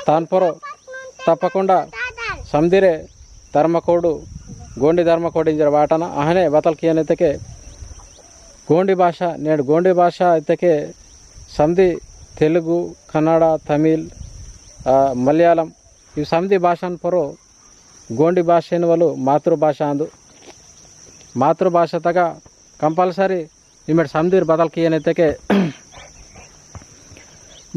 ತಾನ್ಪುರ ತಪ್ಪకుండా ಸಮದಿರೆ ಧರ್ಮಕೋಡು ಗೋಂಡಿ ಧರ್ಮಕೋಡು ಇಂಜರ ವಾಟನ ಅಹನೆ ಬತಲ್ಕಿ ಏನೈತಕ್ಕೆ ಗೋಂಡಿ ಭಾಷಾ నేడు గోండి భాష అయితే సమిది తెలుగు కన్నడ తమిళ్ మలయాళం ఇవి సమిది భాష ಪರೋ ಗೋಂಡಿ ಭಾಷೆ ಎನ್ನುವಲು ಮಾತೃಭಾಷಾ ಅಂದು ಮಾತೃಭಾಷೆ ತಗ ಕಂಪಲ್ಸರಿ ನಿಮ್ಮೆ ಸಮಿದಿರ್ ಬದಲ್ಕಿ ಏನೈತೆ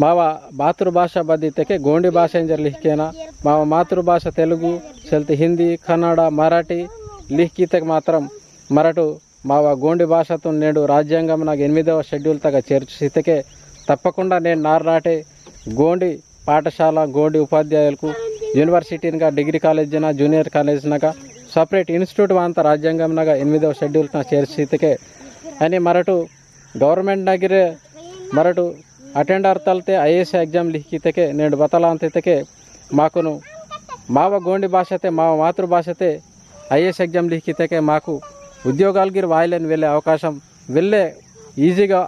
మావ మాతృభాష బదితే గోండి భాష ఇంజర్ లిఖికేనా మావ మాతృభాష తెలుగు చల్తి హిందీ కన్నడ మరాఠీ లిఖితే మాత్రం మరటు మావ గోండి భాషతో నేడు రాజ్యాంగం నాకు 8వ షెడ్యూల్ తగ చేర్చితే తప్పకుండా నేను నార్నాటే గోండి పాఠశాల గోండి ఉపాధ్యాయులకు యూనివర్సిటీగా డిగ్రీ కాలేజ్నా జూనియర్ కాలేజ్నాగా సపరేట్ ఇన్స్టిట్యూట్ అంత రాజ్యాంగంనాగా 8వ షెడ్యూల్ చేర్చితే అని మరటు గవర్నమెంట్ నగిరే మరటు అటెండర్ తల్తే ఐఏఎస్ ఎగ్జామ్ లిఖితే నేడు బతలాంతకే మాకును మావ గోండి భాషతే మావ మాతృభాషతే ఐఏఎస్ ఎగ్జామ్ లిఖితే మాకు ఉద్యోగాలకి వాయిలని వెళ్ళే అవకాశం వెళ్ళే ఈజీగా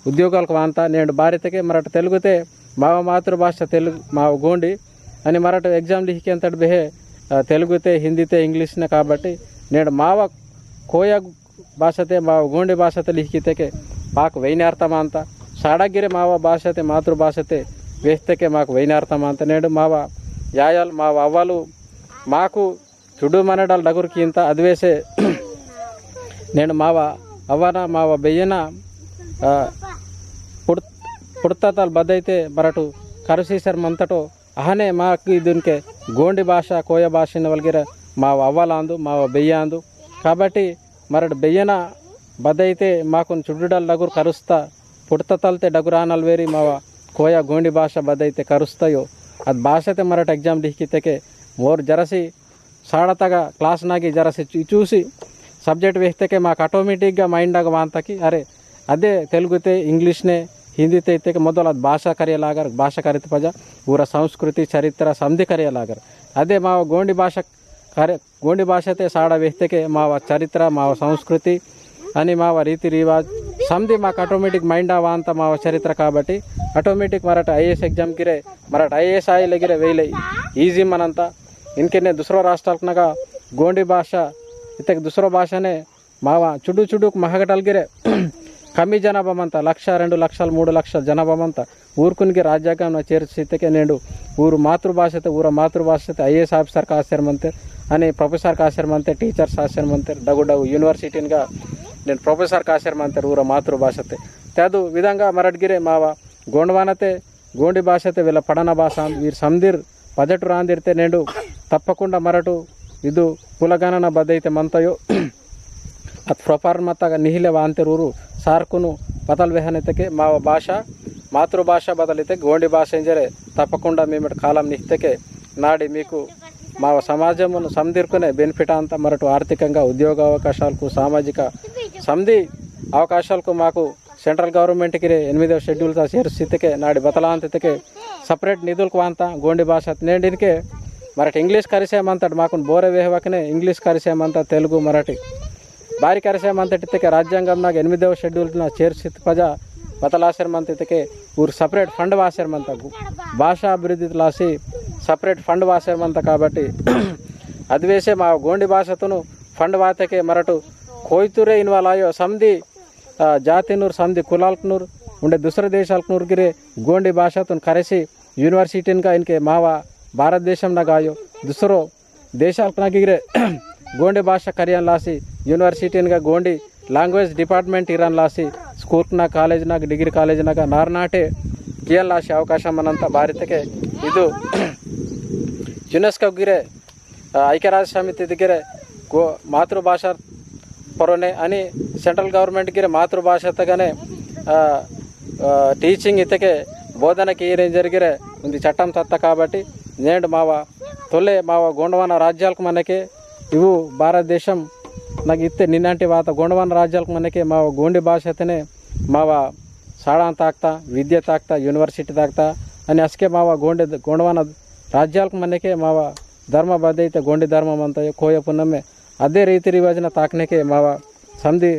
ఉద్యోగాలకు అంతా నేడు భారతకే మరట తెలుగుతే మావ మాతృభాష తెలుగు మావ గోండి అని మరట ఎగ్జామ్ లిఖికేంతటి బెహే తెలుగుతే హిందీతే ఇంగ్లీష్నే కాబట్టి నేడు మావ కోయ భాషతే మావ గోండి భాషతే లిఖితే మాకు వైనార్థం అంతా సాడగిరి మావ భాషతే మాతృభాషతే వేస్తేకే మాకు వైనార్థం అంత నేడు మావ యాయాలు మావ అవ్వలు మాకు చుడు మనడాలు డగురికి ఇంత అదివేసే నేను మావ అవ్వన మావ బెయ్యన పుడతాలు బద్దయితే మరటు కరుసీసర్ మంతటో అహనే మాకు దీనికే గోండి భాష కోయ భాష వల్గిర మావ అవ్వలాందు మావ బెయ్యాందు కాబట్టి మరటు బెయ్యన బద్దయితే మాకు చుడ్డుడాలు డగురు కరుస్తా పుడతతల్తే డగురానాలు వేరి మావ కోయ గోండి భాష బద్దయితే కరుస్తాయో అది భాషతే మరట ఎగ్జామ్ లిఖితే మోర్ జరసి సాడతగా క్లాస్ నాగి జరసి చూసి సబ్జెక్ట్ వేస్తేకే మాకు ఆటోమేటిక్గా మైండాಗ వాంతకి అరే అదే తెలుగుతే ఇంగ్లీష్నే ಹಿಂದಿತೆ ಇತ್ತಕ್ಕೆ ಮೊದಲು ಅದು ಭಾಷಾ ಕರೆಯಲಾಗರ್ ಭಾಷಾ ಕರಿತ ಪಜ ಊರ ಸಂಸ್ಕೃತಿ ಚರಿತ್ರ ಸಮಧಿ ಕರೆಯಲಾಗರ್ ಅದೇ ಮಾವ ಗೋಂಡಿ ಭಾಷತೆ ಸಾಡ ವ್ಯಕ್ತಿಗೆ ಮಾವ ಚರಿತ್ರ ಮಾವ ಸಂಸ್ಕೃತಿ అని మావ రీతి రివాజ్ సమధి మాకు ఆటోమేటిక్ మైండ్ అవ్వ అంత మావ చరిత్ర కాబట్టి ఆటోమేటిక్ మరట ఐఏఎస్ ఎగ్జామ్ గిరే మరట ఐఏఎస్ ఆయిలగిరే వేయలే ఈజీ మనంతా ఇన్కెనే దుసరో రాష్ట్రాలకునగా గోండి భాష ఇతకి దుసరో భాషనే మావ చుడుకు మహగటల్గిరే కಮ್ಮಿ జనాభామంతా 1,00,000 2 లక్షలు 3 లక్షల జనాభామంతా ఊరుకునికి రాజ్యాంగం చేర్చితే నేడు ఊరు మాతృభాషతే ఊర మాతృభాషతే ఐఏఎస్ ఆఫీసర్ ఆశ్రమంతే అని ప్రొఫెసర్ ఆశ్రమంతే టీచర్స్ ఆశ్రమంతే డగు యూనివర్సిటీగా నేను ప్రొఫెసర్ ఆశ్రమంతే ఊర మాతృభాషతే తదు విధంగా మరడ్గిరే మావ గోండవానతే గోండి భాషతే వీళ్ళ పడన భాష వీరు సందిర్ పదటు రాందిరితే నేడు తప్పకుండా మరటు ಇದು ಕುಲಗಣನ ಬದೈತೆ ಮಂತಯೋ ಅದು ಪ್ರೊಪಾರ್ ಮತ್ತಾಗ ನಿಹಿಲೆ ವಾಂತಿರೂರು ಸಾರ್ಕುನು ಬದಲ್ ವೆಹನೆತಕ್ಕೆ ಮಾವ ಭಾಷಾ మాతృభాష బదలితే గోండి భాష ఎంజరే తప్పకుండా మేము కాలం నిహితకే నాడి మీకు మా సమాజమును సందిర్కునే బెనిఫిట్ అంతా మరటు ఆర్థికంగా ఉద్యోగ అవకాశాలకు సామాజిక సంధి అవకాశాలకు మాకు సెంట్రల్ గవర్నమెంట్కి 8వ షెడ్యూల్తో చేర్చితే నాడి బతలాంతికే సపరేట్ నిధులకు అంతా గోండి భాష నేడికే మరటి ఇంగ్లీష్ కరిసేమంతటి మాకు బోరే వేహవకనే ఇంగ్లీష్ కరిసేమంతా తెలుగు మరాఠీ ಬಾರಿ ಕರೆಸೇಮಂತಟಿದ್ದಕ್ಕೆ ರಾಜ್ಯಾಂಗಂನಾಗ 8వ షెడ్యూల్ನ చేర్చిత పజ బతలాసేమంతటికే ఊరు సపరేట్ ఫండ్ వాసేమంత భాషా అభివృద్ధి లాసి సపరేట్ ఫండ్ వాసేమంత కాబట్టి అది వేసే మా గోండి భాషతోను ఫండ్ వాతకే మరటు కోయితురే ఇన్వాల్వ్ అయ్యో సంధి జాతినూరు సంధి కులాలకునూరు ఉండే దుసర దేశాలకునూరు గిరే గోండి భాషతో కరెసి యూనివర్సిటీగా ఇన్కే మావా భారతదేశంలో గాయో దుసరో దేశాలకు గిరే గోండి భాష కరియన్ లాసి యూనివర్సిటీగా గోండి లాంగ్వేజ్ డిపార్ట్మెంట్ ఇరాన్ లాసి స్కూల్నా కాలేజ్ನಾಗ డిగ్రీ కాలేజ్ನಾಗ ನಾರ್ನಾಟೆ ಕಿಯನ್ ಲಾಸಿ ಅವಕಾಶ ಮನಂತ ಭಾರತಕ್ಕೆ ಇದು ಯುನೆಸ್ಕೋ ಗಿರೆ ಐಕ್ಯರಾಜ್ಯ ಸಮಿತಿ ಗಿರೆ మాతృభాష ಪರನೆ అని సెంట్రల్ గవర్నమెంట్ గిరే మాతృభాషతగానే టీచింగ్ ఇతకే బోధనకి ఏం జరిగిరే ఉంది చట్టం తత్త కాబట్టి నేడు మావ తొలే మావ గోండవాన రాజ్యాలకు మనకే ఇವು భారతదేశం నాకు ఇస్తే నిన్నటి వాత గోండవాన రాజ్యాలకు మనకే మా గోండి భాషతనే మావ సాడాన్ తాక్తా విద్య తాక్తా యూనివర్సిటీ తాక్తా అని అసకే మావ గోండవాన రాజ్యాలకు మనకే మావ ధర్మ బద్దయితే గోండి ధర్మం అంతా కోయ పున్నమే అదే రీతి రివాజన తాకనేకే మావ సంధి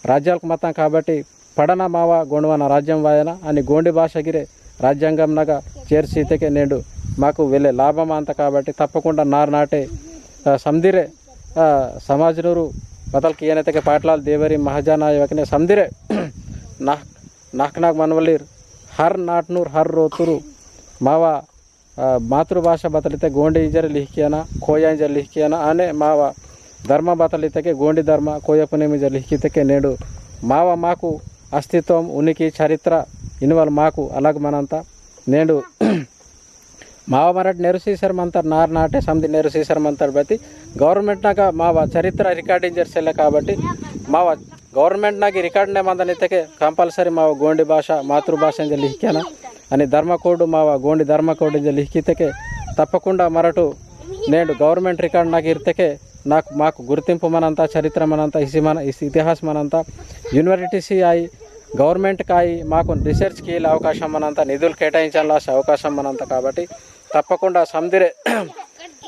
రాజ్యాలకు మతం కాబట్టి పడన మావ గోండవాన రాజ్యం వాయన అని గోండి భాష గిరే రాజ్యాంగంనాగా చేర్చితే నేడు మాకు వెళ్ళే లాభం అంత కాబట్టి తప్పకుండా నార్ నాటే समदिरे समाज नूरू बदल की तक पाटलाल देवरी महाजाना वकने समदिरे नाक मनवलीर हर नाटनूर हर रोतुरु मावा मातृभाषा बतलिते गोंडी इंजर लिखियाना कोया इंजर लिखियाना आने मावा धर्म बतलिते के गोंडी धर्म कोयपने इंजर लिखिते के नेडू मावा माकू अस्तित्व उనికి చరిత్ర ఇన్వాల్ మాకు अलग मనంతా నేడు मावा मराठ नेहरू सीसर मंतर नार नाटे समधि नेहरू सीसर मंतर बती गवर्नमेंट नाग मावा चरित्र रिकार्डिंग जर्सेले काबट्टी मावा गवर्नमेंट नाग रिकार्ड ने मंदनितके कंपल्सरी मावा गोंडी भाषा मातृभाषा इंज लिखियाना अनि धर्म कोड मावा गोंडी धर्म कोड इंज लिखितेके तप्पकुंडा मराठू नेडु गवर्नमेंट रिकार्ड नाग इर्तेके నాకు మాకు గుర్తింపు మనంతా చరిత్ర మనంతా ఇతిహాస్ మనంతా యూనివర్సిటీ అయి గవర్నమెంట్ కాయి మాకు రీసెర్చ్కి అవకాశం మనంతా నిధులు కేటాయించాల్సిన అవకాశం మనంతా కాబట్టి తప్పకుండా సంధిరే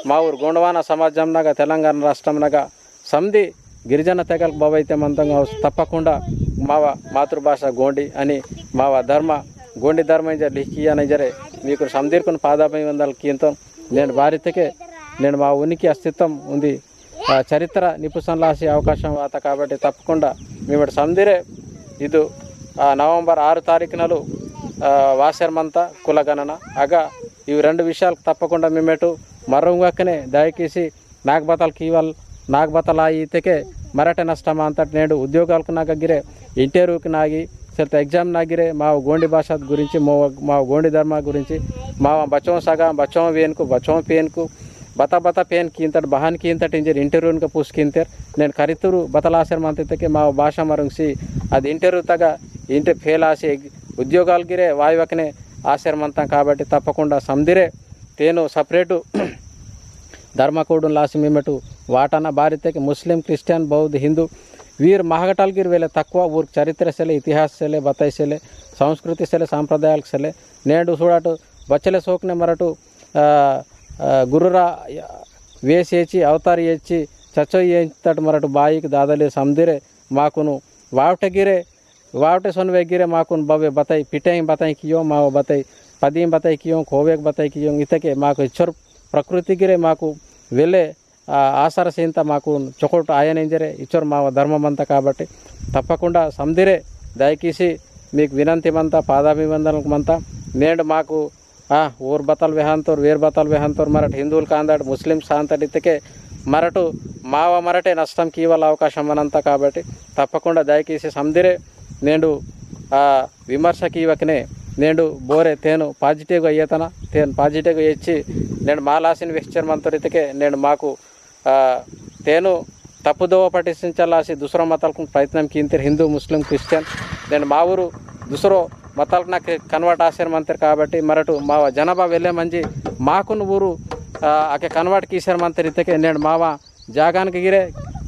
మా ఊరు గోండవాన సమాజంనాగా తెలంగాణ రాష్ట్రంనాగా సంధి గిరిజన తెగలకు భవైతే మంతంగా తప్పకుండా మావ మాతృభాష గోండి అని మావ ధర్మ గోండి ధర్మ జర లిఖి అని జరే మీకు సంధిర్కుని పాదాభివందనలు కీంతం నేను భారతకే నేను మా ఉనికి అస్తిత్వం ఉంది చరిత్ర నిపుణులాసే అవకాశం వాత కాబట్టి తప్పకుండా మేము సంధిరే ఇది నవంబర్ 6 తారీఖునలు వాసర్మంత కులగణన అగా ఇవి రెండు విషయాలు తప్పకుండా మేమేటు మరొకనే దయచేసి నాగబతల్కి ఇవాళ నాగబతల ఈతకే మరాఠ నష్టం అంతటి నేడు ఉద్యోగాలకు నాగిరే ఇంటర్వ్యూకి నాగి సరిత ఎగ్జామ్ నాగిరే మా గోండి భాష గురించి మా గోండి ధర్మ గురించి మా బచ్చం సగా బచ్చం వేన్కు బచ్చం పేన్కు बता बता पेन कींतट बहान कींतट इंजर इंटरव्यू का पूछ कींतर నేను కరితురు బతలాసర్ మంతకి మా భాష మరంసి అది ఇంటర్వ్యూ తగ ఇంటర్ ఫెయిల్ ఆసి ఉద్యోగాలు గిరే వాయువకనే ఆశర్మంతం కాబట్టి తప్పకుండా సంధిరే తేను సపరేటు ధర్మకోడును లాసి మేమటు వాటన భారతకి ముస్లిం క్రిస్టియన్ బౌద్ధ హిందూ వీరు మహగటాలు గిరి వేలే తక్కువ ఊరికి చరిత్ర సెలే ఇతిహాస సెలే బతాయి సెలే సంస్కృతి సెలే సాంప్రదాయాలకు సెలే నేడు చూడటు బచ్చలే సోకనే మరటు गुरुरा वेसी अवतार ये चचो तट मरट बाईक दादले समदिरे माकुनु वावटे वावटे सोनवे गिरे माकुन बवे बताई पिटे बताई कियो माव बताई पदी बताई कियो खोवे बताई कियो इतके माकु इच्छर प्रकृति गिरे माकु वेले आसार सींत माकु चोकोट आयन इंजरे इच्छर माव धर्ममंत काबट्टी तप्पकुंडा समदिरे दयकीसी मीकु विनंती मंत पादाभिवंदनलकु मंत नेडु माकु ఊరు బతలు వేహంతోర్ వేరు బతలు వేహంతోర్ మరట హిందువులు కాందాడు ముస్లిమ్స్ కాంతాడు ఇతకే మరటు మావ మరటే నష్టంకి ఇవ్వాల అవకాశం అనంతా కాబట్టి తప్పకుండా దయచేసి సంధిరే నేడు విమర్శకి ఇవ్వకనే నేడు బోరే తేను పాజిటివ్గా అయ్యేతన తేను పాజిటివ్గా ఇచ్చి నేను మాలాసిన వెక్చర్ ఇతకే నేను మాకు తేను తప్పుదోవ పట్టించాలాసి దుసరో మతాలకు ప్రయత్నం కింతరు హిందూ ముస్లిం క్రిస్టియన్ నేను మా ఊరు దుసరో మతాలకు నాకు కన్వర్ట్ ఆశ్రమంతారు కాబట్టి మరటు మా జనాభా వెళ్ళే మంచి మాకున్న ఊరు ఆకే కన్వర్ట్ కీసారమంతారు ఇతకే నేను మావ జాగానికి గిరే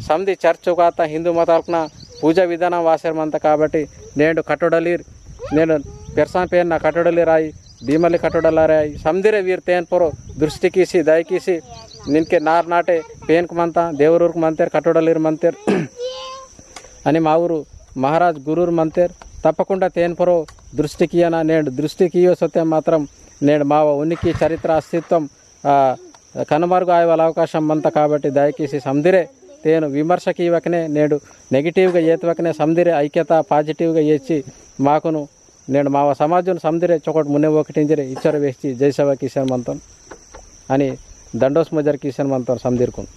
సంధి చర్చ్ కాత హిందూ మతాలకున పూజా విధానం వాసారమంత కాబట్టి నేను కట్టడలీర్ నేను పెర్సాన్ పేరు నా కట్టడలి రాయి భీమల్లి కట్టడల రాయి సంధిరే వీరు తేన్ పొరో దృష్టికీసి దయకీసి నిన్కే నార్ నాటే పేన్కు మంత దేవరూరుకు మంతేరు కట్టడలీరు మంతేరు అని మా ఊరు మహారాజ్ గురూరు మంతేరు తప్పకుండా తేన్ పొరో దృష్టికి అన నేను దృష్టికి వస్తే మాత్రం నేను మా ఉనికి చరిత్ర అస్తిత్వం కనుమరుగు అయ్యే అవకాశం అంత కాబట్టి దయచేసి సంధిరే తేను విమర్శకి ఇవ్వకనే నేడు నెగిటివ్గా ఏతవకనే సంధిరే ఐక్యత పాజిటివ్గా ఇచ్చి మాకును నేను మా సమాజం సంధిరే చొకటి మునే ఒకటింజరే ఇచ్చర వేసి జైసవ కిషన్ మంతం అని దండోస్ మజర్ కిషన్ మంతం సంధిర్కును